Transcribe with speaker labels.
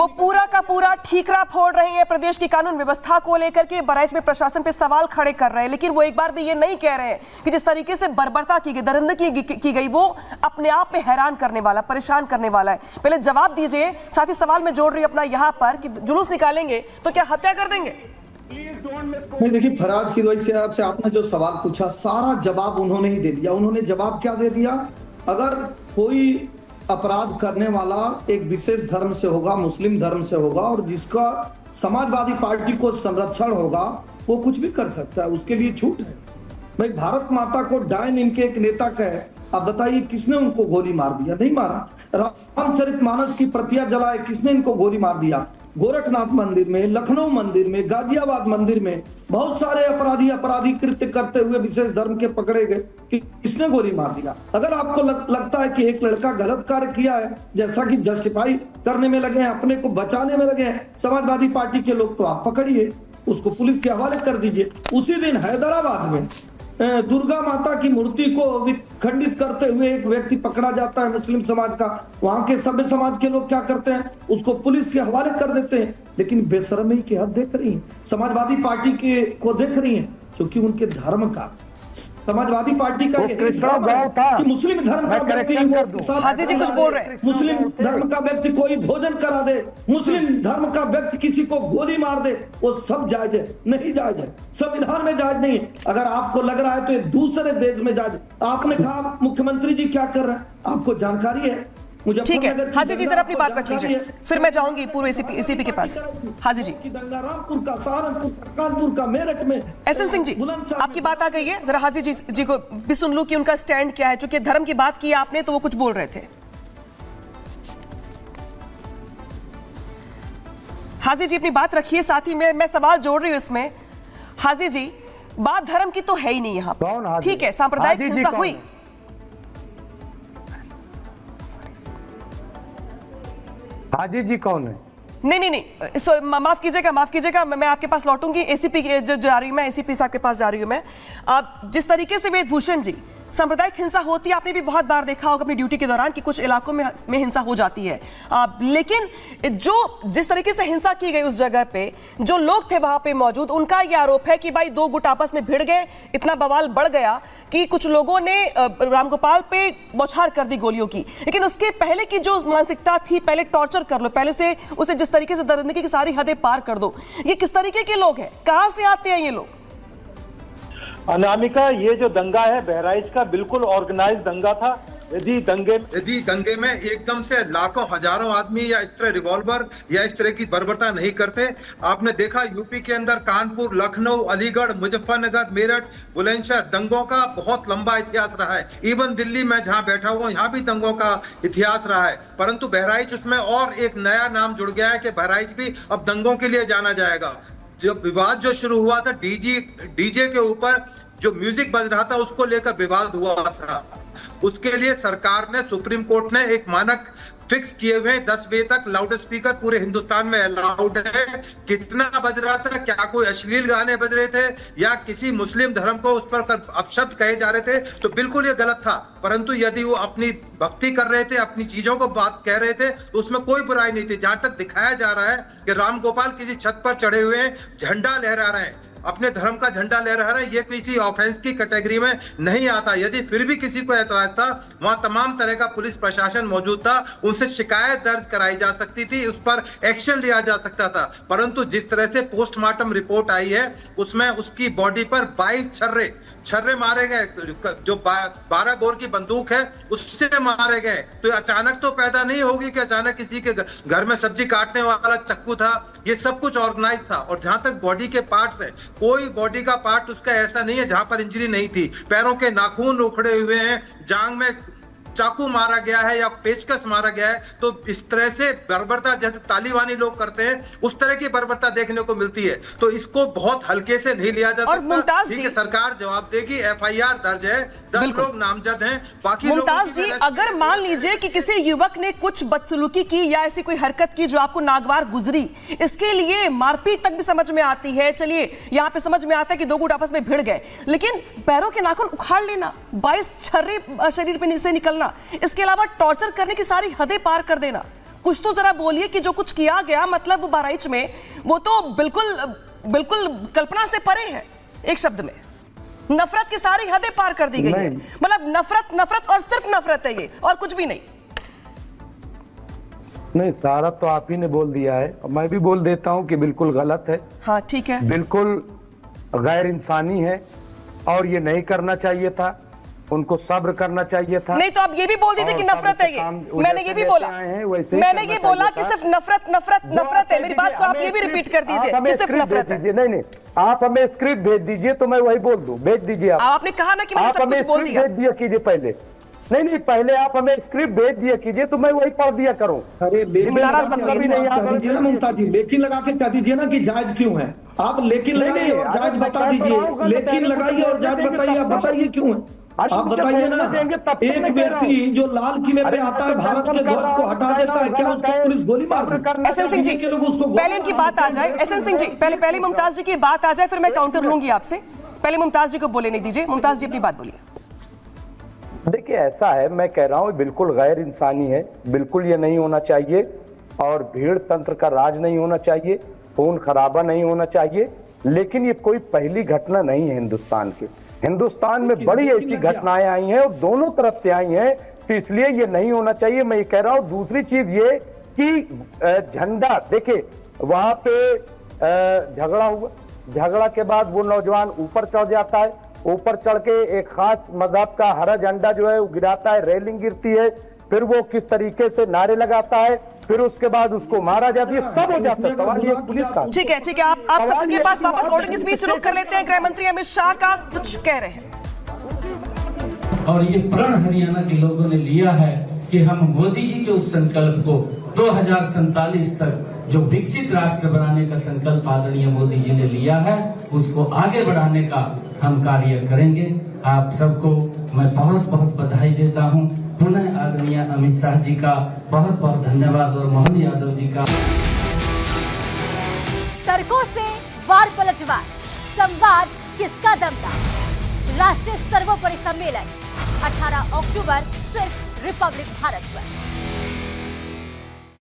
Speaker 1: वो पूरा का पूरा ठीकरा फोड़ रहे हैं प्रदेश की कानून व्यवस्था को लेकर के। बहराइच में प्रशासन पे सवाल खड़े कर रहे हैं, लेकिन वो एक बार भी ये नहीं कह रहे हैं कि जिस तरीके से बर्बरता की गई, दरिंदगी की गई, वो अपने आप में हैरान करने वाला, परेशान करने वाला है। पहले जवाब दीजिए। साथ ही सवाल मैं जोड़ रही हूं अपना यहाँ पर कि जुलूस निकालेंगे तो क्या हत्या कर देंगे?
Speaker 2: नहीं, देखिए फराज की वजह से आपने जो सवाल पूछा सारा जवाब उन्होंने ही दे दिया। उन्होंने जवाब क्या दे दिया? अगर कोई अपराध करने वाला एक विशेष धर्म से होगा, मुस्लिम धर्म से होगा, और जिसका समाजवादी पार्टी को संरक्षण होगा, वो कुछ भी कर सकता है, उसके लिए छूट है। भाई भारत माता को डायन इनके एक नेता कहे, आप बताइए किसने उनको गोली मार दिया? नहीं मारा। रामचरितमानस की प्रतियां जलाए, किसने इनको गोली मार दिया? गोरखनाथ मंदिर में, लखनऊ मंदिर में, गाजियाबाद मंदिर में बहुत सारे अपराधी कृत्य करते हुए विशेष धर्म के पकड़े गए कि किसने गोली मार दिया। अगर आपको लगता है कि एक लड़का गलत कार्य किया है, जैसा कि जस्टिफाई करने में लगे हैं, अपने को बचाने में लगे हैं समाजवादी पार्टी के लोग, तो आप पकड़िए, उसको पुलिस के हवाले कर दीजिए। उसी दिन हैदराबाद में दुर्गा माता की मूर्ति को विखंडित करते हुए एक व्यक्ति पकड़ा जाता है मुस्लिम समाज का। वहां के सभ्य समाज के लोग क्या करते हैं? उसको पुलिस के हवाले कर देते हैं। लेकिन बेशर्मी की हद देख रही है समाजवादी पार्टी के को देख रही है, क्योंकि उनके धर्म का, समाजवादी पार्टी का कि मुस्लिम धर्म का व्यक्ति
Speaker 1: हाजी जी कुछ बोल रहे हैं,
Speaker 2: मुस्लिम धर्म का व्यक्ति कोई भोजन करा दे, मुस्लिम धर्म का व्यक्ति किसी को गोली मार दे, वो सब जायज है? नहीं जायज है, संविधान में जायज नहीं है। अगर आपको लग रहा है तो ये दूसरे देश में जायज। आपने कहा मुख्यमंत्री जी क्या कर रहे हैं, आपको जानकारी है?
Speaker 1: ठीक है हाजी जी, जरा अपनी बात रख लीजिए, फिर मैं जाऊंगी पूर्व एसीपी के पास। हाजी जी,
Speaker 2: गंगारामपुर का, सहारनपुर का, कानपुर का, मेरठ में।
Speaker 1: एसएन सिंह जी, आपकी बात आ गई है, जरा हाजी जी को भी सुन लूं कि उनका स्टैंड क्या है। चूंकि धर्म की बात की आपने तो वो कुछ बोल रहे थे। हाजी जी अपनी बात रखिए, साथ ही मैं सवाल जोड़ रही हूं इसमें। हाजी जी, बात धर्म की तो है ही नहीं यहाँ, ठीक है, सांप्रदायिक हिंसा हुई।
Speaker 3: हाजी जी कौन है?
Speaker 1: नहीं, माफ कीजिएगा, मैं आपके पास लौटूंगी। एसीपी जो जा रही हूं मैं, एसीपी साहब के पास जा रही हूं मैं। जिस तरीके से वेदभूषण जी सांप्रदायिक हिंसा होती है, आपने भी बहुत बार देखा होगा अपनी ड्यूटी के दौरान कि कुछ इलाकों में हिंसा हो जाती है। लेकिन जिस तरीके से हिंसा की गई उस जगह पे, जो लोग थे वहां पे मौजूद, उनका यह आरोप है कि भाई दो गुट आपस में भिड़ गए, इतना बवाल बढ़ गया कि कुछ लोगों ने रामगोपाल पे बौछार कर दी गोलियों की। लेकिन उसके पहले की जो मानसिकता थी, पहले टॉर्चर कर लो, पहले से उसे जिस तरीके से दरिंदगी की सारी हदें पार कर दो, ये किस तरीके के लोग हैं? कहां से आते हैं ये लोग?
Speaker 4: अनामिका, ये जो दंगा है बहराइच का बिल्कुल ऑर्गेनाइज दंगा था। यदि दंगे में एकदम से लाखों हजारों आदमी या इस तरह रिवॉल्वर या इस तरह की बर्बरता नहीं करते। आपने देखा यूपी के अंदर कानपुर, लखनऊ, अलीगढ़, मुजफ्फरनगर, मेरठ, बुलंदशहर दंगों का बहुत लंबा इतिहास रहा है। इवन दिल्ली में जहां बैठा हुआ यहाँ भी दंगों का इतिहास रहा है। परंतु बहराइच उसमें और एक नया नाम जुड़ गया है कि बहराइच भी अब दंगों के लिए जाना जाएगा। जब विवाद जो शुरू हुआ था डीजे के ऊपर जो म्यूजिक बज रहा था, उसको लेकर विवाद हुआ था। उसके लिए सरकार ने, सुप्रीम कोर्ट ने एक मानक फिक्स किए हुए 10 बजे तक लाउड स्पीकर पूरे हिंदुस्तान में अलाउड है। कितना बज रहा था, क्या कोई अश्लील गाने बज रहे थे या किसी मुस्लिम धर्म को उस पर अपशब्द कहे जा रहे थे, तो बिल्कुल ये गलत था। परंतु यदि वो अपनी भक्ति कर रहे थे, अपनी चीजों को बात कह रहे थे, तो उसमें कोई बुराई नहीं थी। जहां तक दिखाया जा रहा है कि रामगोपाल किसी छत पर चढ़े हुए हैं, झंडा लहरा रहे हैं, अपने धर्म का झंडा लहरा रहे हैं, ये किसी ऑफेंस की कैटेगरी में नहीं आता। यदि फिर भी किसी को ऐतराज था, वहां तमाम तरह का पुलिस प्रशासन मौजूद था, उनसे शिकायत दर्ज कराई जा सकती थी, उस पर एक्शन लिया जा सकता था। परंतु जिस तरह से पोस्टमार्टम रिपोर्ट आई है, उसमें उसकी बॉडी पर 22 छर्रे मारे गए, जो 12 बोर की बंदूक है उससे मारे गए। तो अचानक तो पैदा नहीं होगी कि अचानक किसी के घर में सब्जी काटने वाला चाकू था। ये सब कुछ ऑर्गेनाइज था। और जहां तक बॉडी के पार्ट्स है, कोई बॉडी का पार्ट उसका ऐसा नहीं है जहां पर इंजरी नहीं थी। पैरों के नाखून उखड़े हुए हैं, जांग में चाकू मारा गया है या पेचकस मारा गया है। तो इस तरह से बर्बरता जैसे तालिबानी लोग करते हैं, उस तरह की बर्बरता देखने को मिलती है। तो इसको बहुत हल्के से नहीं लिया जा सकता। ठीक है, सरकार जवाब देगी, FIR दर्ज है, 10 लोग नामजद हैं, बाकी
Speaker 1: मुमताज जी, अगर मान लीजिए कि किसी युवक ने कुछ बदसलूकी की या ऐसी कोई हरकत की जो आपको नागवार गुजरी, इसके लिए मारपीट तक भी समझ में आती है। चलिए, यहाँ पे समझ में आता है कि दो गुट आपस में भिड़ गए, लेकिन पैरों के नाखून उखाड़ लेना, 22 छर्रे शरीर पे से निकलना, इसके अलावा टॉर्चर करने की सारी हदें पार कर देना, कुछ तो जरा बोलिए कि जो कुछ किया गया, मतलब वो बहराइच में, वो तो बिल्कुल बिल्कुल कल्पना से परे है। एक शब्द में नफरत की सारी हदें पार कर दी गई है। मतलब नफरत, नफरत और सिर्फ नफरत है ये, और कुछ भी नहीं।
Speaker 3: नहीं, सारा तो आप ही ने बोल दिया है, मैं भी बोल देता हूं कि बिल्कुल गलत है,
Speaker 1: हाँ ठीक है,
Speaker 3: बिल्कुल गैर इंसानी है और ये नहीं करना चाहिए था, उनको सब्र करना चाहिए था।
Speaker 1: नहीं तो आप ये भी बोल दीजिए कि नफरत है ये। मैंने ये भी बोला, मैंने ये बोला कि सिर्फ नफरत नफरत नफरत है। मेरी बात को आप ये भी रिपीट कर दीजिए कि सिर्फ नफरत है।
Speaker 3: नहीं, आप हमें स्क्रिप्ट भेज दीजिए तो मैं वही बोल दूं। भेज दीजिए आप।
Speaker 1: आपने कहा ना कि मैंने
Speaker 3: आप
Speaker 1: सब
Speaker 3: हमें
Speaker 1: कुछ बोल
Speaker 3: स्क्रिप्ट
Speaker 1: दिया।
Speaker 3: भेज दिया कीजिए पहले। नहीं, पहले आप हमें स्क्रिप्ट भेज दिया कीजिए तो मैं वही पढ़ दिया करूं।
Speaker 2: अरे लेकिन
Speaker 1: नाराज मत होइए,
Speaker 2: कह दीजिए ना ममता जी, लेकिन लगा के कह दीजिए ना कि जायज क्यों है। आप लेकिन लगाइए और जायज बता दीजिए। लेकिन लगाइए और जायज बताइए, आप बताइए क्यों है। आप बताइए ना, एक व्यक्ति जो लाल किले पे आता है, भारत के ध्वज को हटा देता है, क्या उसको पुलिस गोली मार देती है?
Speaker 1: एसएन सिंह जी,
Speaker 2: के लोग उसको
Speaker 1: पहले इनकी बात आ जाए। एसएन सिंह जी, पहले मुमताज जी की बात आ जाए, फिर मैं काउंटर लूंगी आपसे। पहले मुमताज जी को बोले नहीं दीजिए। मुमताज जी अपनी बात बोलिए।
Speaker 3: देखिए, ऐसा है, मैं कह रहा हूँ बिल्कुल गैर इंसानी है, बिल्कुल ये नहीं होना चाहिए, और भीड़ तंत्र का राज नहीं होना चाहिए, खून खराबा नहीं होना चाहिए। लेकिन ये कोई पहली घटना नहीं है हिंदुस्तान की। हिंदुस्तान में बड़ी ऐसी घटनाएं आई हैं और दोनों तरफ से आई हैं, तो इसलिए ये नहीं होना चाहिए, मैं ये कह रहा हूँ। दूसरी चीज ये कि झंडा, देखिए वहां पे झगड़ा हुआ, झगड़ा के बाद वो नौजवान ऊपर चढ़ जाता है, ऊपर चढ़ के एक खास मजहब का हरा झंडा जो है वो गिराता है, रेलिंग गिरती है, फिर वो किस तरीके से नारे लगाता है, फिर उसके बाद उसको मारा जाता है, सब हो जाता है। सवाल ये पुलिस का।
Speaker 1: ठीक है, आप सबके पास वापस वोटिंग स्पीच रुक कर लेते हैं। गृह मंत्री अमित शाह का कुछ कह रहे हैं।
Speaker 5: और ये प्रण हरियाणा के लोगों ने लिया है कि हम मोदी जी के उस संकल्प को 2047 तक जो विकसित राष्ट्र बनाने का संकल्प आदरणीय मोदी जी ने लिया है, उसको आगे बढ़ाने का हम कार्य करेंगे। आप सबको मैं बहुत बहुत बधाई देता हूं। पुनः आदरणीय अमित शाह जी का बहुत बहुत धन्यवाद और मोहन यादव जी का।
Speaker 6: तर्कों से वार पलटवार, संवाद किसका दमदार। राष्ट्रीय सर्वोपरि सम्मेलन 18 अक्टूबर सिर्फ रिपब्लिक भारत पर।